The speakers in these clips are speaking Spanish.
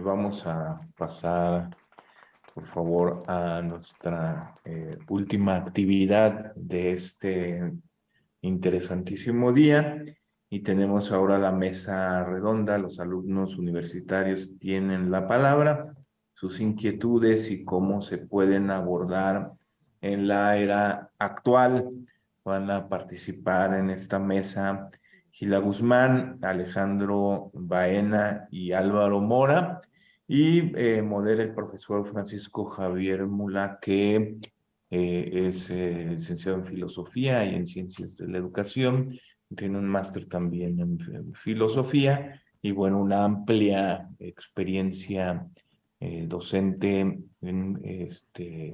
Vamos a pasar, por favor, a nuestra última actividad de este interesantísimo día. Y tenemos ahora la mesa redonda. Los alumnos universitarios tienen la palabra, sus inquietudes y cómo se pueden abordar en la era actual. Van a participar en esta mesa Gila Guzmán, Alejandro Baena y Álvaro Mora. Y modera el profesor Francisco Javier Mula, que es licenciado en Filosofía y en Ciencias de la Educación. Tiene un máster también en Filosofía y, bueno, una amplia experiencia docente en,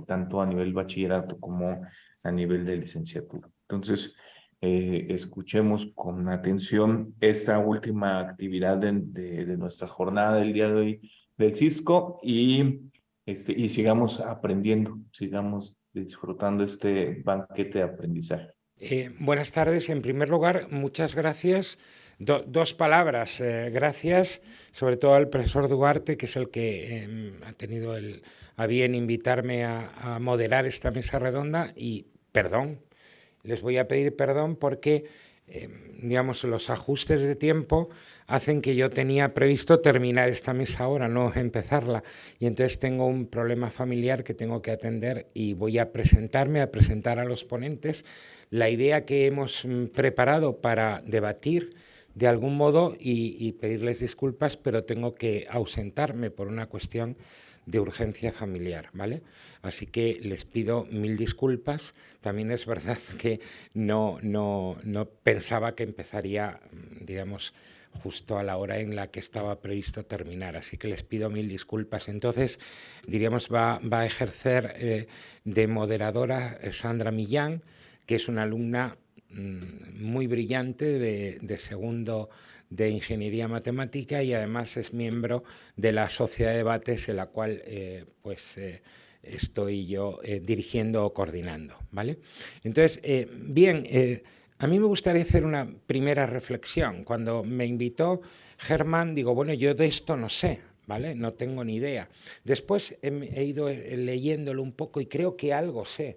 tanto a nivel bachillerato como a nivel de licenciatura. Entonces, escuchemos con atención esta última actividad de nuestra jornada del día de hoy del Cisco y sigamos aprendiendo, sigamos disfrutando este banquete de aprendizaje. Buenas tardes. En primer lugar, muchas gracias. Dos palabras. Gracias sobre todo al profesor Duarte, que es el que ha tenido a bien invitarme a moderar esta mesa redonda. Y perdón, les voy a pedir perdón porque, digamos, los ajustes de tiempo hacen que yo tenía previsto terminar esta mesa ahora, no empezarla. Y entonces tengo un problema familiar que tengo que atender y voy a presentar a los ponentes la idea que hemos preparado para debatir de algún modo y pedirles disculpas, pero tengo que ausentarme por una cuestión de urgencia familiar, ¿vale? Así que les pido mil disculpas. También es verdad que no pensaba que empezaría, digamos, justo a la hora en la que estaba previsto terminar, así que les pido mil disculpas. Entonces, diríamos, va a ejercer de moderadora Sandra Millán, que es una alumna muy brillante de segundo de Ingeniería Matemática y además es miembro de la Sociedad de Debates en la cual estoy yo dirigiendo o coordinando, ¿vale? Entonces, a mí me gustaría hacer una primera reflexión. Cuando me invitó Germán, digo, bueno, yo de esto no sé, ¿vale? No tengo ni idea. Después he ido leyéndolo un poco y creo que algo sé.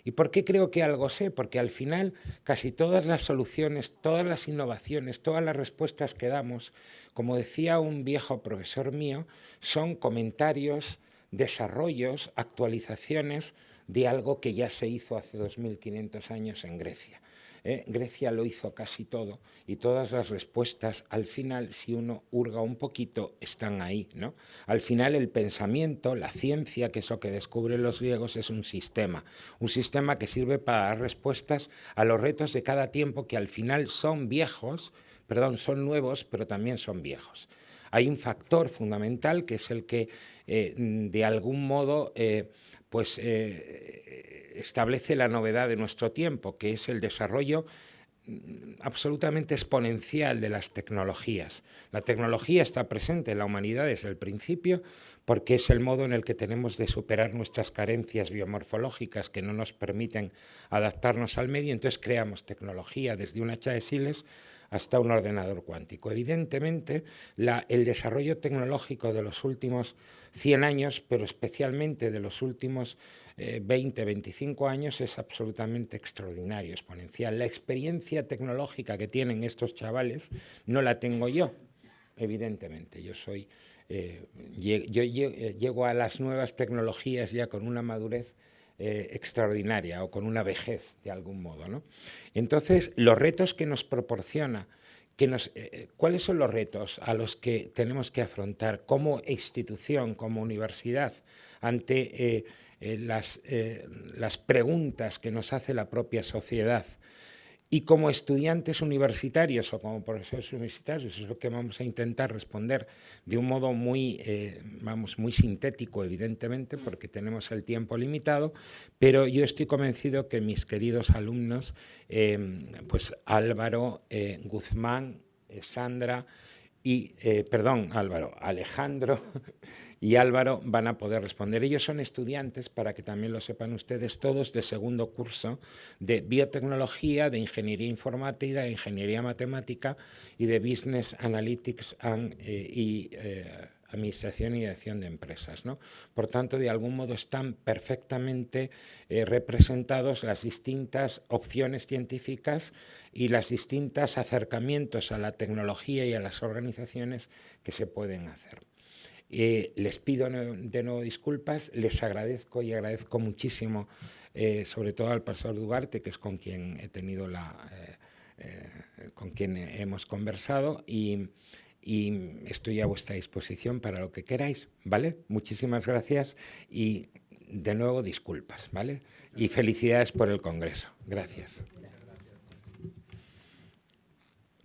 ¿Y por qué creo que algo sé? Porque al final casi todas las soluciones, todas las innovaciones, todas las respuestas que damos, como decía un viejo profesor mío, son comentarios, desarrollos, actualizaciones de algo que ya se hizo hace 2500 años en Grecia. Grecia lo hizo casi todo y todas las respuestas, al final, si uno hurga un poquito, están ahí, ¿no? Al final el pensamiento, la ciencia, que es lo que descubren los griegos, es un sistema que sirve para dar respuestas a los retos de cada tiempo, que al final son son nuevos, pero también son viejos. Hay un factor fundamental que es el que de algún modo establece la novedad de nuestro tiempo, que es el desarrollo absolutamente exponencial de las tecnologías. La tecnología está presente en la humanidad desde el principio porque es el modo en el que tenemos de superar nuestras carencias biomorfológicas que no nos permiten adaptarnos al medio. Entonces creamos tecnología desde un hacha de siles hasta un ordenador cuántico. Evidentemente, el desarrollo tecnológico de los últimos 100 años, pero especialmente de los últimos 20, 25 años, es absolutamente extraordinario, exponencial. La experiencia tecnológica que tienen estos chavales no la tengo yo, evidentemente. Yo llego a las nuevas tecnologías ya con una madurez extraordinaria o con una vejez de algún modo, ¿no? Entonces, los retos que nos proporciona, ¿cuáles son los retos a los que tenemos que afrontar como institución, como universidad, ante las preguntas que nos hace la propia sociedad? Y como estudiantes universitarios o como profesores universitarios, es lo que vamos a intentar responder de un modo muy sintético, evidentemente, porque tenemos el tiempo limitado, pero yo estoy convencido que mis queridos alumnos, pues Álvaro, Guzmán, Sandra y, Alejandro y Álvaro van a poder responder. Ellos son estudiantes, para que también lo sepan ustedes, todos de segundo curso de biotecnología, de ingeniería informática, de ingeniería matemática y de business analytics administración y dirección de empresas, ¿no? Por tanto, de algún modo están perfectamente representados las distintas opciones científicas y los distintos acercamientos a la tecnología y a las organizaciones que se pueden hacer. Les pido de nuevo disculpas, les agradezco y agradezco muchísimo, sobre todo al profesor Duarte, que es con quien he tenido con quien hemos conversado, y estoy a vuestra disposición para lo que queráis, ¿vale? Muchísimas gracias y de nuevo disculpas, ¿vale? Y felicidades por el Congreso. Gracias.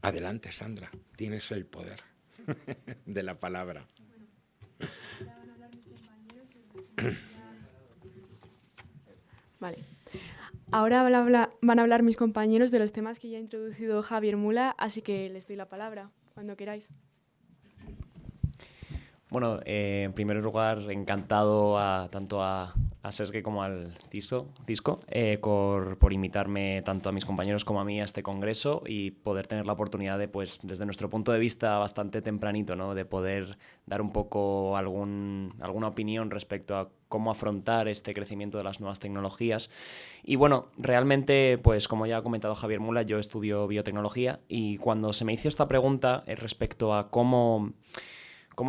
Adelante, Sandra, tienes el poder de la palabra. Vale. Ahora van a hablar mis compañeros de los temas que ya ha introducido Javier Mula, así que les doy la palabra, cuando queráis. Bueno, en primer lugar, encantado tanto a Sergei como al Cisco por invitarme tanto a mis compañeros como a mí a este congreso y poder tener la oportunidad de, pues, desde nuestro punto de vista bastante tempranito, ¿no?, de poder dar un poco alguna opinión respecto a cómo afrontar este crecimiento de las nuevas tecnologías. Y bueno, realmente, pues como ya ha comentado Javier Mula, yo estudio biotecnología y cuando se me hizo esta pregunta respecto a cómo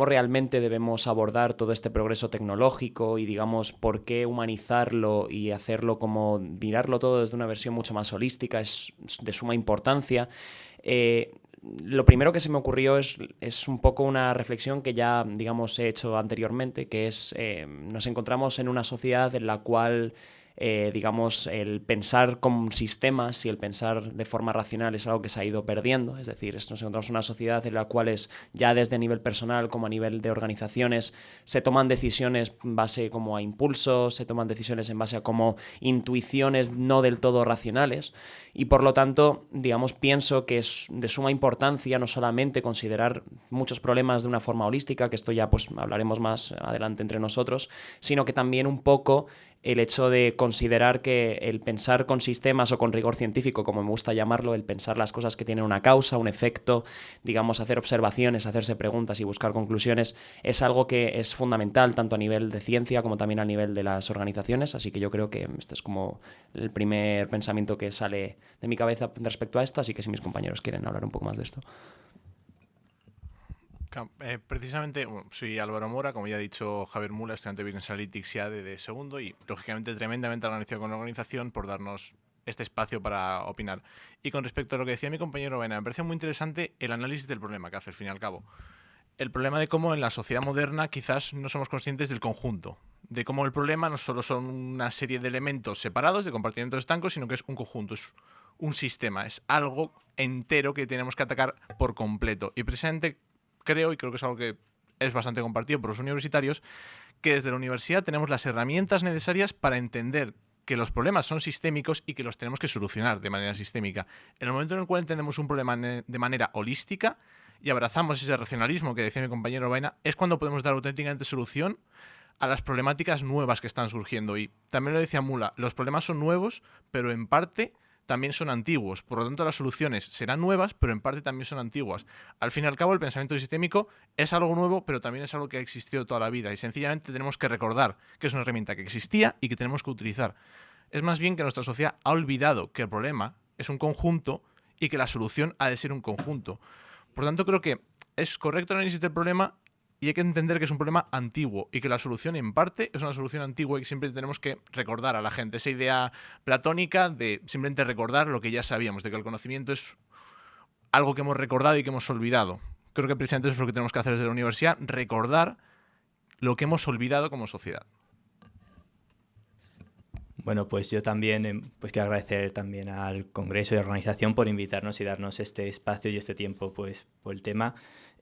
realmente debemos abordar todo este progreso tecnológico y, digamos, por qué humanizarlo y hacerlo como mirarlo todo desde una versión mucho más holística es de suma importancia. Lo primero que se me ocurrió es un poco una reflexión que ya, digamos, he hecho anteriormente, que es nos encontramos en una sociedad en la cual digamos, el pensar con sistemas y el pensar de forma racional es algo que se ha ido perdiendo. Es decir, nos encontramos en una sociedad en la cual ya desde a nivel personal como a nivel de organizaciones se toman decisiones en base como a impulsos, se toman decisiones en base a como intuiciones no del todo racionales y por lo tanto, digamos, pienso que es de suma importancia no solamente considerar muchos problemas de una forma holística, que esto ya pues hablaremos más adelante entre nosotros, sino que también un poco el hecho de considerar que el pensar con sistemas o con rigor científico, como me gusta llamarlo, el pensar las cosas que tienen una causa, un efecto, digamos, hacer observaciones, hacerse preguntas y buscar conclusiones, es algo que es fundamental tanto a nivel de ciencia como también a nivel de las organizaciones. Así que yo creo que este es como el primer pensamiento que sale de mi cabeza respecto a esto, así que si mis compañeros quieren hablar un poco más de esto. Precisamente, soy Álvaro Mora, como ya ha dicho Javier Mula, estudiante de Business Analytics y ADE de segundo y, lógicamente, tremendamente agradecido con la organización por darnos este espacio para opinar. Y con respecto a lo que decía mi compañero Baena, me parece muy interesante el análisis del problema que hace al fin y al cabo. El problema de cómo en la sociedad moderna quizás no somos conscientes del conjunto, de cómo el problema no solo son una serie de elementos separados, de compartimentos estancos, sino que es un conjunto, es un sistema, es algo entero que tenemos que atacar por completo. Y precisamente creo, y creo que es algo que es bastante compartido por los universitarios, que desde la universidad tenemos las herramientas necesarias para entender que los problemas son sistémicos y que los tenemos que solucionar de manera sistémica. En el momento en el cual entendemos un problema de manera holística y abrazamos ese racionalismo que decía mi compañero Baena, es cuando podemos dar auténticamente solución a las problemáticas nuevas que están surgiendo. Y también lo decía Mula, los problemas son nuevos, pero en parte también son antiguos. Por lo tanto, las soluciones serán nuevas, pero en parte también son antiguas. Al fin y al cabo, el pensamiento sistémico es algo nuevo, pero también es algo que ha existido toda la vida. Y sencillamente tenemos que recordar que es una herramienta que existía y que tenemos que utilizar. Es más bien que nuestra sociedad ha olvidado que el problema es un conjunto y que la solución ha de ser un conjunto. Por lo tanto, creo que es correcto el análisis del problema y hay que entender que es un problema antiguo y que la solución en parte es una solución antigua y siempre tenemos que recordar a la gente esa idea platónica de simplemente recordar lo que ya sabíamos, de que el conocimiento es algo que hemos recordado y que hemos olvidado. Creo que precisamente eso es lo que tenemos que hacer desde la universidad, recordar lo que hemos olvidado como sociedad. Bueno, pues yo también pues quiero agradecer también al Congreso y a la organización por invitarnos y darnos este espacio y este tiempo pues por el tema.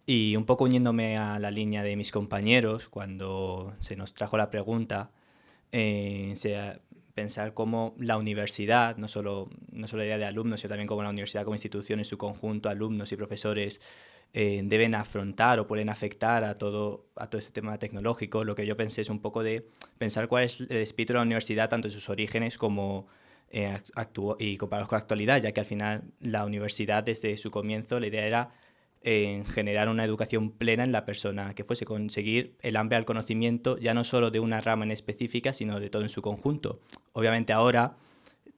Y un poco uniéndome a la línea de mis compañeros, cuando se nos trajo la pregunta, pensar cómo la universidad, no solo la idea de alumnos, sino también cómo la universidad como institución en su conjunto, alumnos y profesores, deben afrontar o pueden afectar a todo este tema tecnológico. Lo que yo pensé es un poco de pensar cuál es el espíritu de la universidad, tanto en sus orígenes como y comparados con la actualidad, ya que al final la universidad desde su comienzo la idea era en generar una educación plena en la persona que fuese, conseguir el hambre al conocimiento ya no solo de una rama en específica, sino de todo en su conjunto. Obviamente ahora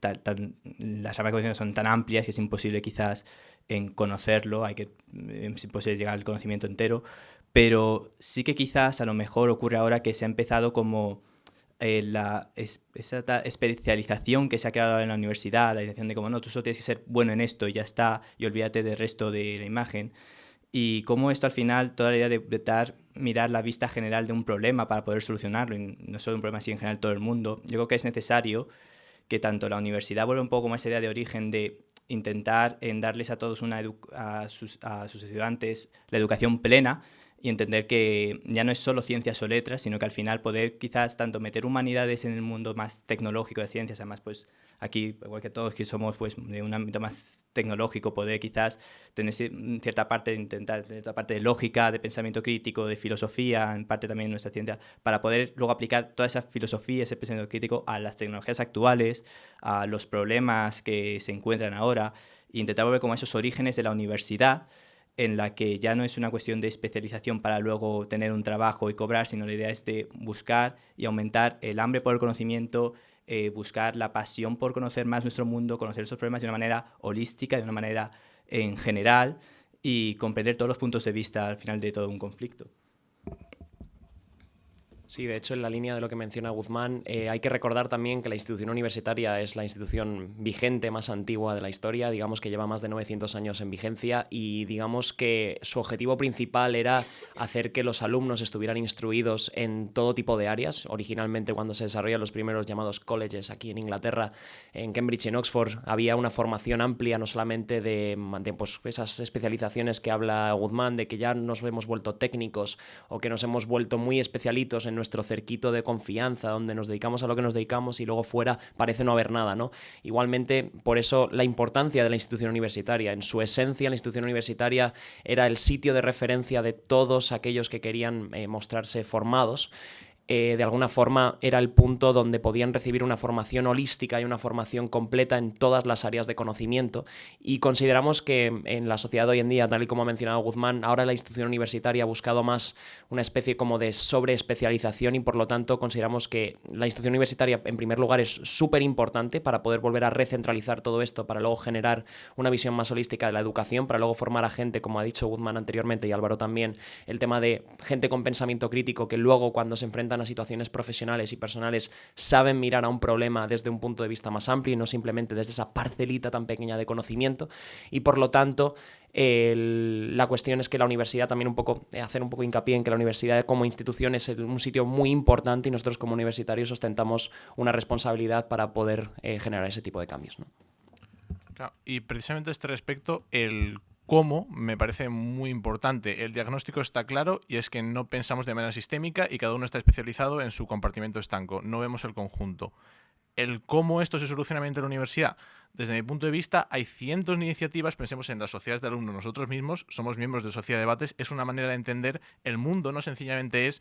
las ramas de conocimiento son tan amplias que es imposible quizás en conocerlo, es imposible llegar al conocimiento entero, pero sí que quizás a lo mejor ocurre ahora que se ha empezado como esa especialización que se ha creado en la universidad, la dirección de como no, tú solo tienes que ser bueno en esto y ya está, y olvídate del resto de la imagen. Y cómo esto al final, toda la idea de mirar la vista general de un problema para poder solucionarlo, y no solo un problema así en general todo el mundo, yo creo que es necesario que tanto la universidad vuelva un poco como esa idea de origen de intentar en darles a todos a sus estudiantes la educación plena, y entender que ya no es solo ciencias o letras, sino que al final poder quizás tanto meter humanidades en el mundo más tecnológico de ciencias, además pues aquí, igual que todos que somos pues de un ámbito más tecnológico, poder quizás tener cierta parte, intentar tener cierta parte de lógica, de pensamiento crítico, de filosofía, en parte también en nuestra ciencia, para poder luego aplicar toda esa filosofía, ese pensamiento crítico a las tecnologías actuales, a los problemas que se encuentran ahora, e intentar volver como a esos orígenes de la universidad, en la que ya no es una cuestión de especialización para luego tener un trabajo y cobrar, sino la idea es de buscar y aumentar el hambre por el conocimiento, buscar la pasión por conocer más nuestro mundo, conocer esos problemas de una manera holística, de una manera en general, y comprender todos los puntos de vista al final de todo un conflicto. Sí, de hecho, en la línea de lo que menciona Guzmán, hay que recordar también que la institución universitaria es la institución vigente más antigua de la historia, digamos que lleva más de 900 años en vigencia, y digamos que su objetivo principal era hacer que los alumnos estuvieran instruidos en todo tipo de áreas. Originalmente, cuando se desarrollan los primeros llamados colleges aquí en Inglaterra, en Cambridge y en Oxford, había una formación amplia, no solamente de pues, esas especializaciones que habla Guzmán, de que ya nos hemos vuelto técnicos o que nos hemos vuelto muy especialitos en nuestro cerquito de confianza, donde nos dedicamos a lo que nos dedicamos y luego fuera parece no haber nada, ¿no? Igualmente, por eso la importancia de la institución universitaria. En su esencia, la institución universitaria era el sitio de referencia de todos aquellos que querían mostrarse formados. De alguna forma era el punto donde podían recibir una formación holística y una formación completa en todas las áreas de conocimiento, y consideramos que en la sociedad de hoy en día, tal y como ha mencionado Guzmán, ahora la institución universitaria ha buscado más una especie como de sobreespecialización, y por lo tanto consideramos que la institución universitaria en primer lugar es súper importante para poder volver a recentralizar todo esto, para luego generar una visión más holística de la educación, para luego formar a gente, como ha dicho Guzmán anteriormente y Álvaro también, el tema de gente con pensamiento crítico que luego cuando se enfrentan a situaciones profesionales y personales saben mirar a un problema desde un punto de vista más amplio y no simplemente desde esa parcelita tan pequeña de conocimiento. Y por lo tanto la cuestión es que la universidad también hacer un poco hincapié en que la universidad como institución es un sitio muy importante, y nosotros como universitarios ostentamos una responsabilidad para poder generar ese tipo de cambios, ¿no? Claro, y precisamente a este respecto, el cómo me parece muy importante. El diagnóstico está claro, y es que no pensamos de manera sistémica y cada uno está especializado en su compartimento estanco. No vemos el conjunto. El cómo esto se soluciona mediante la universidad. Desde mi punto de vista, hay cientos de iniciativas. Pensemos en las sociedades de alumnos. Nosotros mismos somos miembros de Sociedad de Debates. Es una manera de entender el mundo, no sencillamente es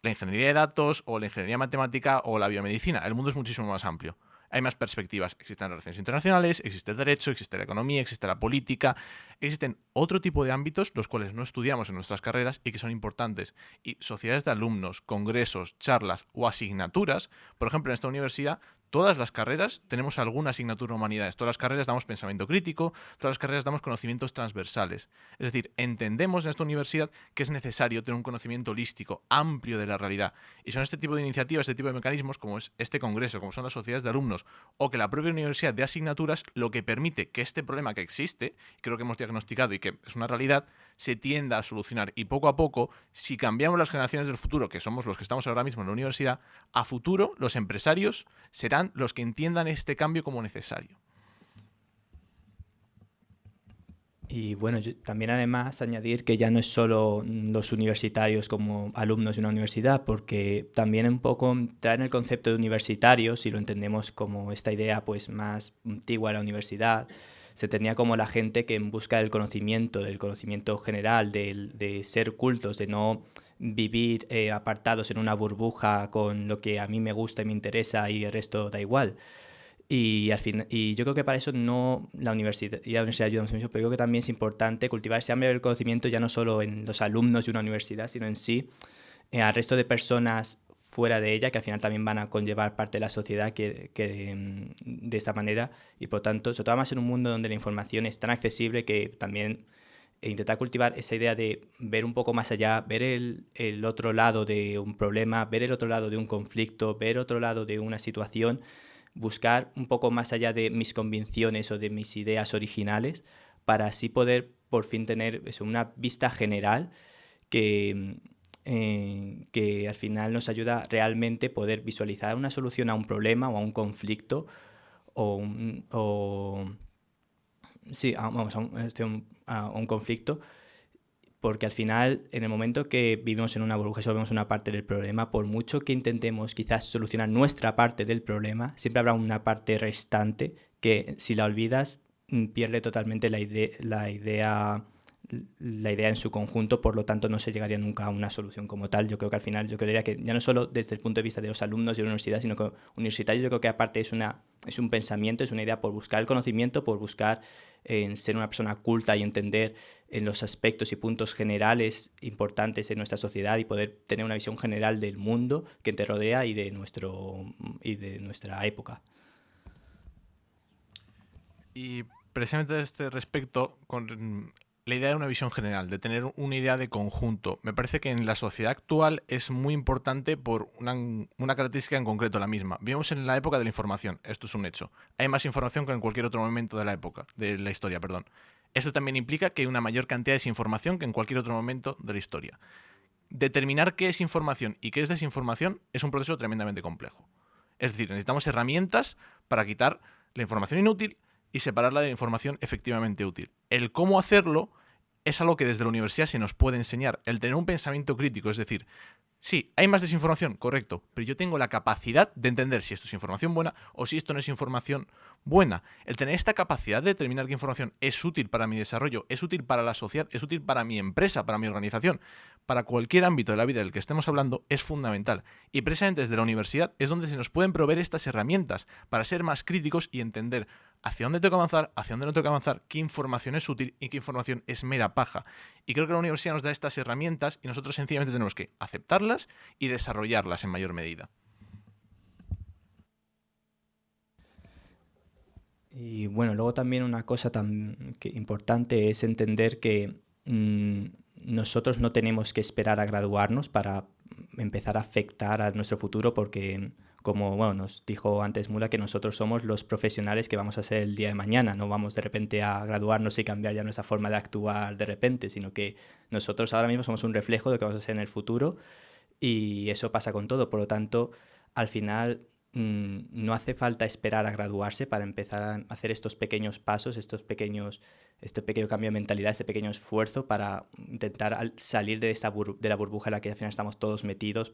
la ingeniería de datos o la ingeniería matemática o la biomedicina. El mundo es muchísimo más amplio. Hay más perspectivas. Existen las relaciones internacionales, existe el derecho, existe la economía, existe la política. Existen otro tipo de ámbitos los cuales no estudiamos en nuestras carreras y que son importantes. Y sociedades de alumnos, congresos, charlas o asignaturas, por ejemplo, en esta universidad, todas las carreras tenemos alguna asignatura de humanidades. Todas las carreras damos pensamiento crítico, todas las carreras damos conocimientos transversales. Es decir, entendemos en esta universidad que es necesario tener un conocimiento holístico, amplio de la realidad. Y son este tipo de iniciativas, este tipo de mecanismos, como es este congreso, como son las sociedades de alumnos, o que la propia universidad de asignaturas, lo que permite que este problema que existe, creo que hemos diagnosticado y que es una realidad, se tienda a solucionar. Y poco a poco, si cambiamos las generaciones del futuro, que somos los que estamos ahora mismo en la universidad, a futuro los empresarios serán los que entiendan este cambio como necesario. Y bueno, también además añadir que ya no es solo los universitarios como alumnos de una universidad, porque también un poco traen el concepto de universitario, si lo entendemos como esta idea pues más antigua de la universidad, se tenía como la gente que en busca del conocimiento general, de ser cultos, de no vivir apartados en una burbuja con lo que a mí me gusta y me interesa y el resto da igual. Y, al fin, y yo creo que para eso no la universidad ayuda mucho, pero creo que también es importante cultivar ese hambre del conocimiento ya no solo en los alumnos de una universidad, sino en sí al resto de personas fuera de ella, que al final también van a conllevar parte de la sociedad de esta manera, y por tanto, sobre todo más en un mundo donde la información es tan accesible, que también intentar cultivar esa idea de ver un poco más allá, ver el otro lado de un problema, ver el otro lado de un conflicto, ver otro lado de una situación, buscar un poco más allá de mis convicciones o de mis ideas originales, para así poder por fin tener una vista general que al final nos ayuda realmente a poder visualizar una solución a un problema o a un conflicto sí, vamos, a un conflicto, porque al final, en el momento que vivimos en una burbuja y solo vemos una parte del problema, por mucho que intentemos quizás solucionar nuestra parte del problema, siempre habrá una parte restante que, si la olvidas, pierde totalmente la idea en su conjunto, por lo tanto no se llegaría nunca a una solución como tal. Yo creo que al final, yo creería que ya no solo desde el punto de vista de los alumnos de la universidad, sino que universitarios, yo creo que aparte es un pensamiento, es una idea por buscar el conocimiento, por buscar en ser una persona culta y entender en los aspectos y puntos generales importantes de nuestra sociedad, y poder tener una visión general del mundo que te rodea y de nuestra época. Y precisamente a este respecto, con la idea de una visión general, de tener una idea de conjunto, me parece que en la sociedad actual es muy importante por una característica en concreto, la misma. Vivimos en la época de la información, esto es un hecho. Hay más información que en cualquier otro momento de la historia. Esto también implica que hay una mayor cantidad de desinformación que en cualquier otro momento de la historia. Determinar qué es información y qué es desinformación es un proceso tremendamente complejo. Es decir, necesitamos herramientas para quitar la información inútil y separarla de la información efectivamente útil. El cómo hacerlo es algo que desde la universidad se nos puede enseñar. El tener un pensamiento crítico, es decir, sí, hay más desinformación, correcto, pero yo tengo la capacidad de entender si esto es información buena o si esto no es información buena. El tener esta capacidad de determinar qué información es útil para mi desarrollo, es útil para la sociedad, es útil para mi empresa, para mi organización, para cualquier ámbito de la vida del que estemos hablando, es fundamental. Y precisamente desde la universidad es donde se nos pueden proveer estas herramientas para ser más críticos y entender hacia dónde tengo que avanzar, hacia dónde no tengo que avanzar, qué información es útil y qué información es mera paja. Y creo que la universidad nos da estas herramientas y nosotros sencillamente tenemos que aceptarlas y desarrollarlas en mayor medida. Y bueno, luego también una cosa importante es entender que nosotros no tenemos que esperar a graduarnos para empezar a afectar a nuestro futuro, porque, como nos dijo antes Mula, que nosotros somos los profesionales que vamos a ser el día de mañana. No vamos de repente a graduarnos y cambiar ya nuestra forma de actuar de repente, sino que nosotros ahora mismo somos un reflejo de lo que vamos a ser en el futuro, y eso pasa con todo. Por lo tanto, al final no hace falta esperar a graduarse para empezar a hacer estos pequeños pasos, este pequeño cambio de mentalidad, este pequeño esfuerzo para intentar salir de la burbuja en la que al final estamos todos metidos,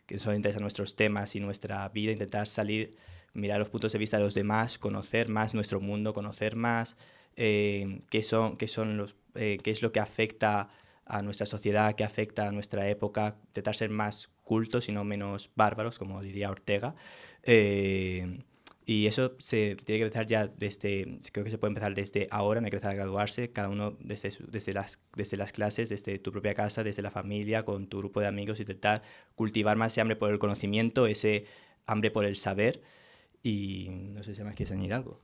que solo interesan nuestros temas y nuestra vida, intentar salir, mirar los puntos de vista de los demás, conocer más nuestro mundo, conocer más qué es lo que afecta a nuestra sociedad, que afecta a nuestra época, intentar ser más cultos y no menos bárbaros, como diría Ortega. Y eso se tiene que empezar creo que se puede empezar desde ahora, no hay que empezar a graduarse, cada uno desde las clases, desde tu propia casa, desde la familia, con tu grupo de amigos, intentar cultivar más ese hambre por el conocimiento, ese hambre por el saber. Y no sé si más quieres añadir algo.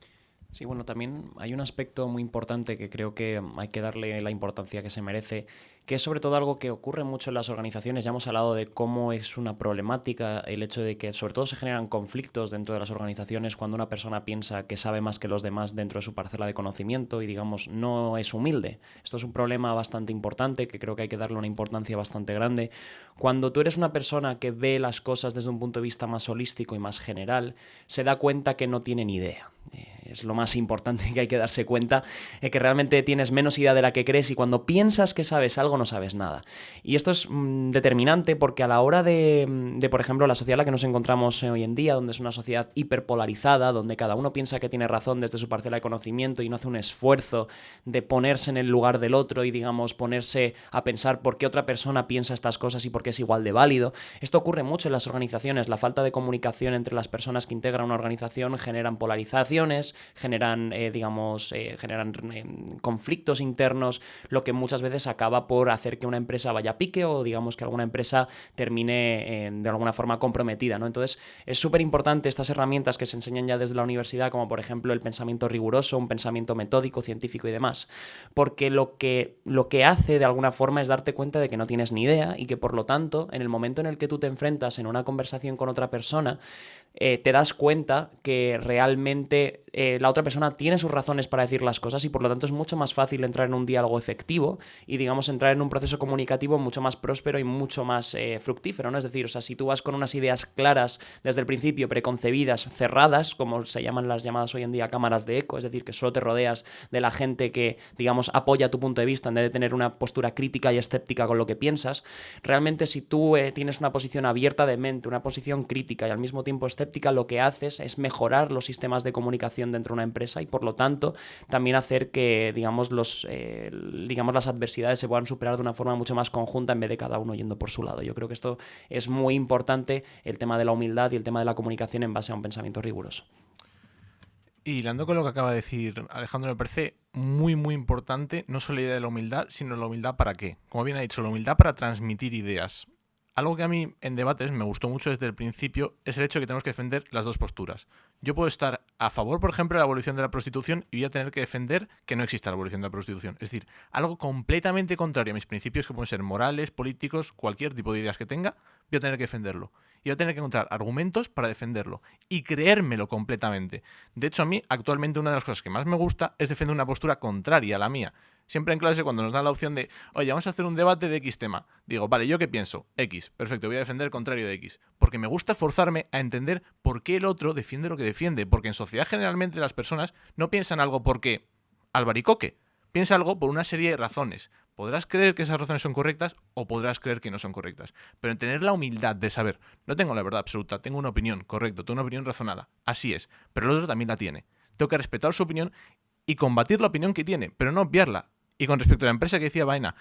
Sí, bueno, también hay un aspecto muy importante que creo que hay que darle la importancia que se merece, que es sobre todo algo que ocurre mucho en las organizaciones. Ya hemos hablado de cómo es una problemática el hecho de que sobre todo se generan conflictos dentro de las organizaciones cuando una persona piensa que sabe más que los demás dentro de su parcela de conocimiento y, digamos, no es humilde. Esto es un problema bastante importante que creo que hay que darle una importancia bastante grande. Cuando tú eres una persona que ve las cosas desde un punto de vista más holístico y más general, se da cuenta que no tiene ni idea. Es lo más importante, que hay que darse cuenta, que realmente tienes menos idea de la que crees, y cuando piensas que sabes algo algo no sabes nada. Y esto es determinante porque a la hora de, por ejemplo, la sociedad en la que nos encontramos hoy en día, donde es una sociedad hiperpolarizada, donde cada uno piensa que tiene razón desde su parcela de conocimiento y no hace un esfuerzo de ponerse en el lugar del otro y, digamos, ponerse a pensar por qué otra persona piensa estas cosas y por qué es igual de válido. Esto ocurre mucho en las organizaciones. La falta de comunicación entre las personas que integran una organización generan polarizaciones, generan conflictos internos, lo que muchas veces acaba por hacer que una empresa vaya a pique o, digamos, que alguna empresa termine de alguna forma comprometida, ¿no? Entonces, es súper importante estas herramientas que se enseñan ya desde la universidad, como por ejemplo el pensamiento riguroso, un pensamiento metódico, científico y demás, porque lo que hace de alguna forma es darte cuenta de que no tienes ni idea y que por lo tanto, en el momento en el que tú te enfrentas en una conversación con otra persona, te das cuenta que realmente la otra persona tiene sus razones para decir las cosas y por lo tanto es mucho más fácil entrar en un diálogo efectivo y, digamos, entrar en un proceso comunicativo mucho más próspero y mucho más fructífero, ¿no? Es decir, o sea, si tú vas con unas ideas claras desde el principio, preconcebidas, cerradas, como se llaman las llamadas hoy en día cámaras de eco, es decir, que solo te rodeas de la gente que, digamos, apoya tu punto de vista en vez de tener una postura crítica y escéptica con lo que piensas, realmente si tú tienes una posición abierta de mente, una posición crítica y al mismo tiempo escéptica, lo que haces es mejorar los sistemas de comunicación dentro de una empresa y por lo tanto también hacer que, digamos, las adversidades se puedan superar de una forma mucho más conjunta en vez de cada uno yendo por su lado. Yo creo que esto es muy importante, el tema de la humildad y el tema de la comunicación en base a un pensamiento riguroso. Y hilando con lo que acaba de decir Alejandro, me parece muy, muy importante no solo la idea de la humildad, sino la humildad para qué. Como bien ha dicho, la humildad para transmitir ideas. Algo que a mí en debates me gustó mucho desde el principio es el hecho de que tenemos que defender las dos posturas. Yo puedo estar a favor, por ejemplo, de la abolición de la prostitución y voy a tener que defender que no exista la abolición de la prostitución. Es decir, algo completamente contrario a mis principios, que pueden ser morales, políticos, cualquier tipo de ideas que tenga, voy a tener que defenderlo. Y voy a tener que encontrar argumentos para defenderlo y creérmelo completamente. De hecho, a mí actualmente una de las cosas que más me gusta es defender una postura contraria a la mía. Siempre en clase, cuando nos dan la opción de, oye, vamos a hacer un debate de X tema, digo, vale, ¿yo qué pienso? X, perfecto, voy a defender el contrario de X. Porque me gusta forzarme a entender por qué el otro defiende lo que defiende. Porque en sociedad generalmente las personas no piensan algo porque albaricoque, piensa algo por una serie de razones. Podrás creer que esas razones son correctas o podrás creer que no son correctas. Pero en tener la humildad de saber, no tengo la verdad absoluta, tengo una opinión, correcto, tengo una opinión razonada, así es, pero el otro también la tiene. Tengo que respetar su opinión y combatir la opinión que tiene, pero no obviarla. Y con respecto a la empresa que decía Vaina,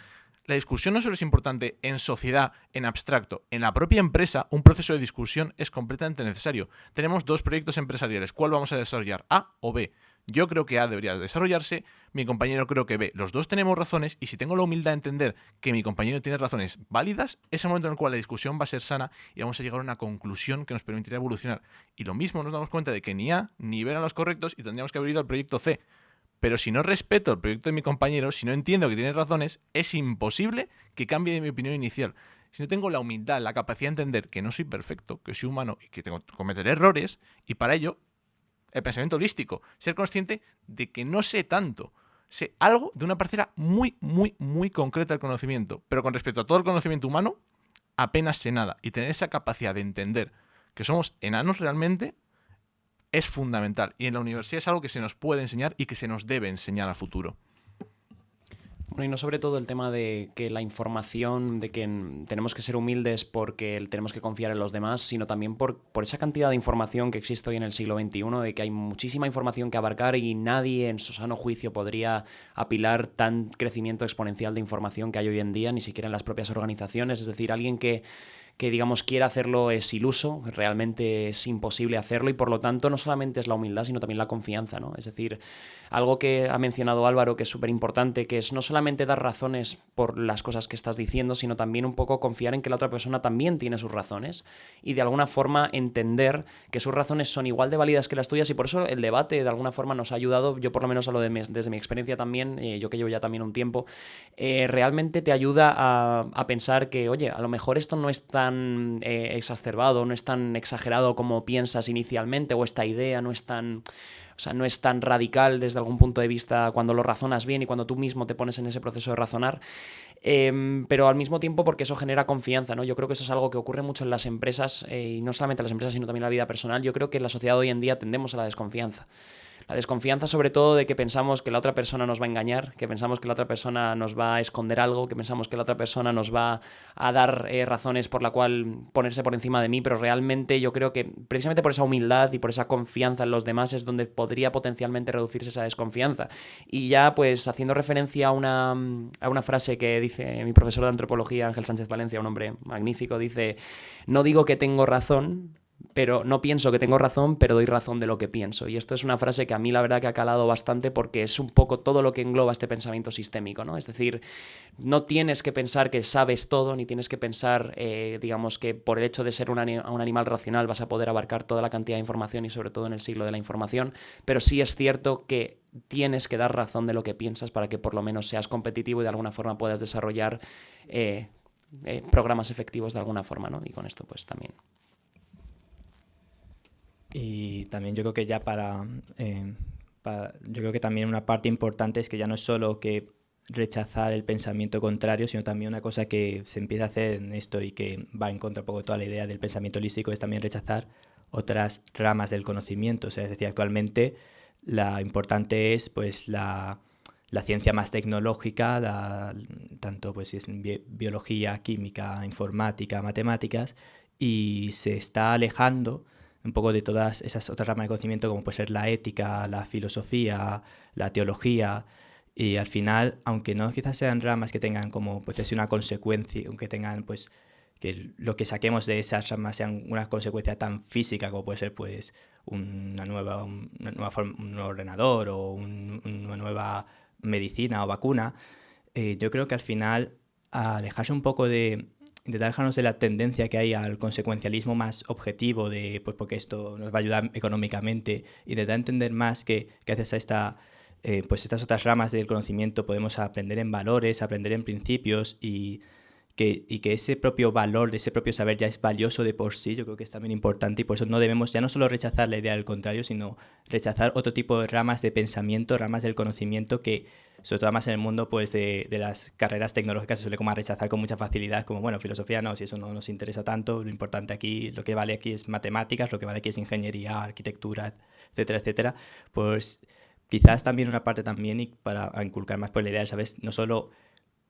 la discusión no solo es importante en sociedad, en abstracto. En la propia empresa, un proceso de discusión es completamente necesario. Tenemos dos proyectos empresariales. ¿Cuál vamos a desarrollar? ¿A o B? Yo creo que A debería desarrollarse, mi compañero creo que B. Los dos tenemos razones y si tengo la humildad de entender que mi compañero tiene razones válidas, es el momento en el cual la discusión va a ser sana y vamos a llegar a una conclusión que nos permitirá evolucionar. Y lo mismo nos damos cuenta de que ni A ni B eran los correctos y tendríamos que haber ido al proyecto C. Pero si no respeto el proyecto de mi compañero, si no entiendo que tiene razones, es imposible que cambie de mi opinión inicial. Si no tengo la humildad, la capacidad de entender que no soy perfecto, que soy humano y que tengo que cometer errores, y para ello, el pensamiento holístico, ser consciente de que no sé tanto, sé algo de una parcela muy, muy, muy concreta del conocimiento, pero con respecto a todo el conocimiento humano, apenas sé nada. Y tener esa capacidad de entender que somos enanos realmente es fundamental y en la universidad es algo que se nos puede enseñar y que se nos debe enseñar a futuro. Bueno, y no sobre todo el tema de que la información, de que tenemos que ser humildes porque tenemos que confiar en los demás, sino también por esa cantidad de información que existe hoy en el siglo XXI, de que hay muchísima información que abarcar y nadie en su sano juicio podría apilar tan crecimiento exponencial de información que hay hoy en día, ni siquiera en las propias organizaciones. Es decir, alguien que digamos quiera hacerlo es iluso, realmente es imposible hacerlo y por lo tanto no solamente es la humildad sino también la confianza, ¿no? Es decir, algo que ha mencionado Álvaro que es súper importante, que es no solamente dar razones por las cosas que estás diciendo, sino también un poco confiar en que la otra persona también tiene sus razones y de alguna forma entender que sus razones son igual de válidas que las tuyas y por eso el debate de alguna forma nos ha ayudado, yo por lo menos desde mi experiencia también, yo que llevo ya también un tiempo, realmente te ayuda a pensar que, oye, a lo mejor esto no es tan exacerbado, no es tan exagerado como piensas inicialmente, o esta idea no es tan radical desde algún punto de vista cuando lo razonas bien y cuando tú mismo te pones en ese proceso de razonar, pero al mismo tiempo porque eso genera confianza, ¿no? Yo creo que eso es algo que ocurre mucho en las empresas, y no solamente en las empresas sino también en la vida personal. Yo creo que en la sociedad hoy en día tendemos a la desconfianza. La desconfianza sobre todo de que pensamos que la otra persona nos va a engañar, que pensamos que la otra persona nos va a esconder algo, que pensamos que la otra persona nos va a dar razones por la cual ponerse por encima de mí, pero realmente yo creo que precisamente por esa humildad y por esa confianza en los demás es donde podría potencialmente reducirse esa desconfianza. Y ya pues haciendo referencia a una frase que dice mi profesor de antropología, Ángel Sánchez Valencia, un hombre magnífico, dice: no digo que tengo razón, pero no pienso que tengo razón, pero doy razón de lo que pienso. Y esto es una frase que a mí la verdad que ha calado bastante, porque es un poco todo lo que engloba este pensamiento sistémico, ¿no? Es decir, no tienes que pensar que sabes todo, ni tienes que pensar, digamos, que por el hecho de ser un animal racional vas a poder abarcar toda la cantidad de información, y sobre todo en el siglo de la información, pero sí es cierto que tienes que dar razón de lo que piensas para que por lo menos seas competitivo y de alguna forma puedas desarrollar programas efectivos de alguna forma, ¿no? Y con esto pues también. Y también yo creo que ya yo creo que también una parte importante es que ya no es solo que rechazar el pensamiento contrario, sino también una cosa que se empieza a hacer en esto y que va en contra un poco de toda la idea del pensamiento holístico, es también rechazar otras ramas del conocimiento. O sea, es decir, actualmente la importante es pues la ciencia más tecnológica, tanto pues si es biología, química, informática, matemáticas, y se está alejando un poco de todas esas otras ramas de conocimiento, como puede ser la ética, la filosofía, la teología. Y al final, aunque no quizás sean ramas que tengan como pues así una consecuencia, aunque tengan pues que lo que saquemos de esas ramas sean una consecuencia tan física como puede ser pues un nuevo ordenador o una nueva medicina o vacuna, yo creo que al final, alejarse un poco de intentar alejarnos de la tendencia que hay al consecuencialismo más objetivo, pues porque esto nos va a ayudar económicamente, y intentar entender más que gracias a pues estas otras ramas del conocimiento podemos aprender en valores, aprender en principios, y que ese propio valor, de ese propio saber ya es valioso de por sí. Yo creo que es también importante, y por eso no debemos ya no solo rechazar la idea del contrario, sino rechazar otro tipo de ramas de pensamiento, ramas del conocimiento que, sobre todo más en el mundo pues de las carreras tecnológicas, se suele como a rechazar con mucha facilidad, como bueno, filosofía no, si eso no nos interesa tanto, lo importante aquí, lo que vale aquí es matemáticas, lo que vale aquí es ingeniería, arquitectura, etcétera, etcétera. Pues quizás también una parte también, y para inculcar más pues la idea, ¿sabes? No solo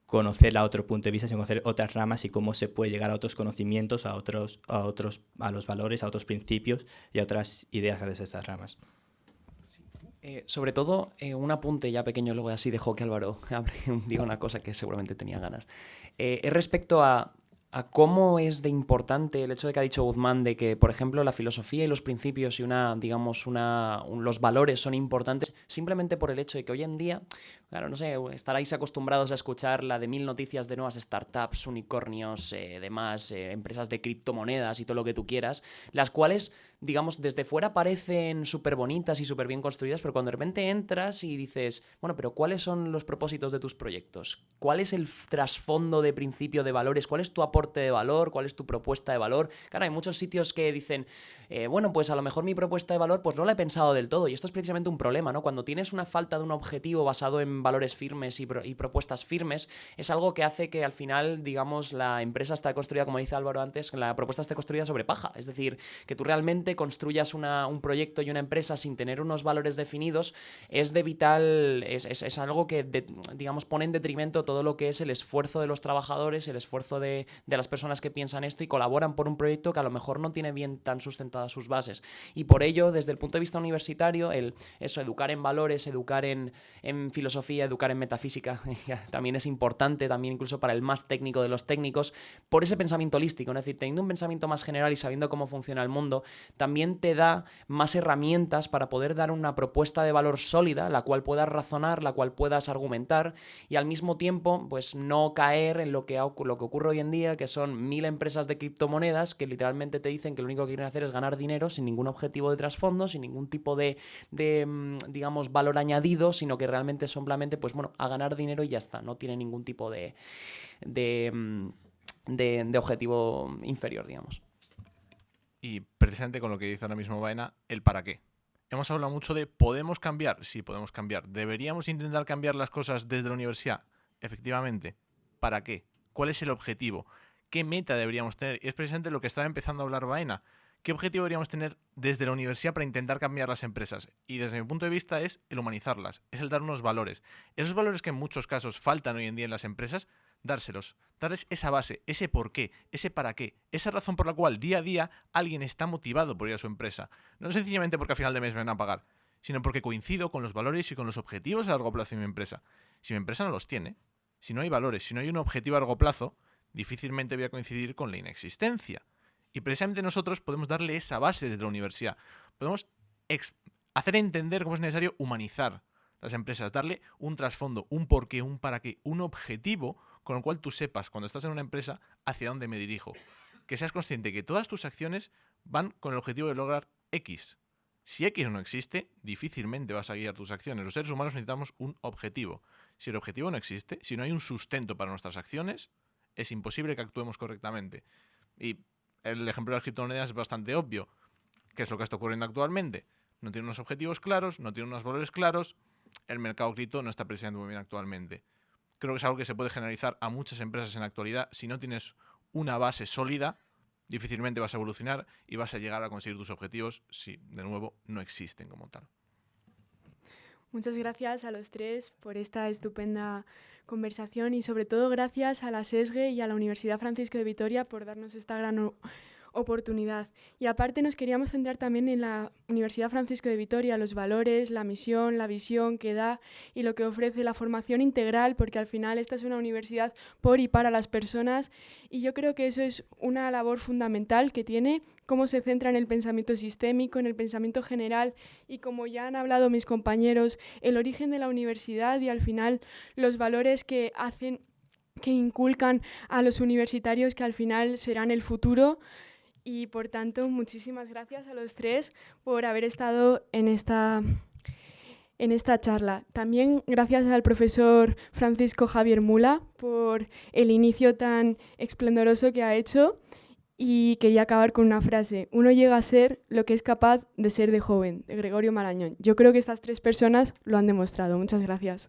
conocer a otro punto de vista, sino conocer otras ramas y cómo se puede llegar a otros conocimientos, a los valores, a otros principios y a otras ideas gracias a estas ramas. Sobre todo, un apunte ya pequeño, luego así dejo que Álvaro diga una cosa que seguramente tenía ganas. Es respecto a cómo es de importante el hecho de que ha dicho Guzmán de que, por ejemplo, la filosofía y los principios y los valores son importantes simplemente por el hecho de que hoy en día, claro, no sé, estaréis acostumbrados a escuchar la de 1000 noticias de nuevas startups, unicornios, demás, empresas de criptomonedas y todo lo que tú quieras, las cuales, digamos, desde fuera parecen súper bonitas y súper bien construidas, pero cuando de repente entras y dices, bueno, pero ¿cuáles son los propósitos de tus proyectos? ¿Cuál es el trasfondo de principio de valores? ¿Cuál es tu aporte de valor? ¿Cuál es tu propuesta de valor? Claro, hay muchos sitios que dicen, bueno, pues a lo mejor mi propuesta de valor pues no la he pensado del todo, y esto es precisamente un problema, ¿no? Cuando tienes una falta de un objetivo basado en valores firmes y propuestas firmes, es algo que hace que al final, digamos, la empresa está construida, como dice Álvaro antes, la propuesta esté construida sobre paja, es decir, que tú realmente construyas un proyecto y una empresa sin tener unos valores definidos es de vital, es algo que, digamos, pone en detrimento todo lo que es el esfuerzo de los trabajadores, el esfuerzo de las personas que piensan esto y colaboran por un proyecto que a lo mejor no tiene bien tan sustentadas sus bases. Y por ello, desde el punto de vista universitario, educar en valores, educar en filosofía, educar en metafísica, también es importante, también incluso para el más técnico de los técnicos, por ese pensamiento holístico, ¿no? Es decir, teniendo un pensamiento más general y sabiendo cómo funciona el mundo, también te da más herramientas para poder dar una propuesta de valor sólida, la cual puedas razonar, la cual puedas argumentar, y al mismo tiempo, pues no caer en lo que ocurre hoy en día, que son 1000 empresas de criptomonedas que literalmente te dicen que lo único que quieren hacer es ganar dinero sin ningún objetivo de trasfondo, sin ningún tipo de digamos, valor añadido, sino que realmente simplemente, pues bueno, a ganar dinero y ya está, no tiene ningún tipo de objetivo inferior, digamos. Y precisamente con lo que dice ahora mismo Baena, el para qué. Hemos hablado mucho de ¿podemos cambiar? Sí, podemos cambiar. ¿Deberíamos intentar cambiar las cosas desde la universidad? Efectivamente. ¿Para qué? ¿Cuál es el objetivo? ¿Qué meta deberíamos tener? Y es precisamente lo que estaba empezando a hablar Baena. ¿Qué objetivo deberíamos tener desde la universidad para intentar cambiar las empresas? Y desde mi punto de vista es el humanizarlas, es el dar unos valores. Esos valores que en muchos casos faltan hoy en día en las empresas, dárselos, darles esa base, ese por qué, ese para qué, esa razón por la cual día a día alguien está motivado por ir a su empresa. No sencillamente porque al final de mes me van a pagar, sino porque coincido con los valores y con los objetivos a largo plazo de mi empresa. Si mi empresa no los tiene, si no hay valores, si no hay un objetivo a largo plazo, difícilmente voy a coincidir con la inexistencia. Y precisamente nosotros podemos darle esa base desde la universidad. Podemos hacer entender cómo es necesario humanizar las empresas, darle un trasfondo, un porqué, un para qué, un objetivo con el cual tú sepas cuando estás en una empresa hacia dónde me dirijo. Que seas consciente que todas tus acciones van con el objetivo de lograr X. Si X no existe, difícilmente vas a guiar tus acciones. Los seres humanos necesitamos un objetivo. Si el objetivo no existe, si no hay un sustento para nuestras acciones, es imposible que actuemos correctamente. Y el ejemplo de las criptomonedas es bastante obvio. ¿Qué es lo que está ocurriendo actualmente? No tiene unos objetivos claros, no tiene unos valores claros. El mercado cripto no está presentando muy bien actualmente. Creo que es algo que se puede generalizar a muchas empresas en la actualidad. Si no tienes una base sólida, difícilmente vas a evolucionar y vas a llegar a conseguir tus objetivos si, de nuevo, no existen como tal. Muchas gracias a los tres por esta estupenda conversación y sobre todo gracias a la SESGE y a la Universidad Francisco de Vitoria por darnos esta gran oportunidad. Y aparte nos queríamos centrar también en la Universidad Francisco de Vitoria, los valores, la misión, la visión que da y lo que ofrece la formación integral, porque al final esta es una universidad por y para las personas y yo creo que eso es una labor fundamental que tiene, cómo se centra en el pensamiento sistémico, en el pensamiento general y como ya han hablado mis compañeros, el origen de la universidad y al final los valores que hacen, que inculcan a los universitarios que al final serán el futuro. Y por tanto, muchísimas gracias a los tres por haber estado en esta charla. También gracias al profesor Francisco Javier Mula por el inicio tan esplendoroso que ha hecho. Y quería acabar con una frase. Uno llega a ser lo que es capaz de ser de joven, de Gregorio Marañón. Yo creo que estas tres personas lo han demostrado. Muchas gracias.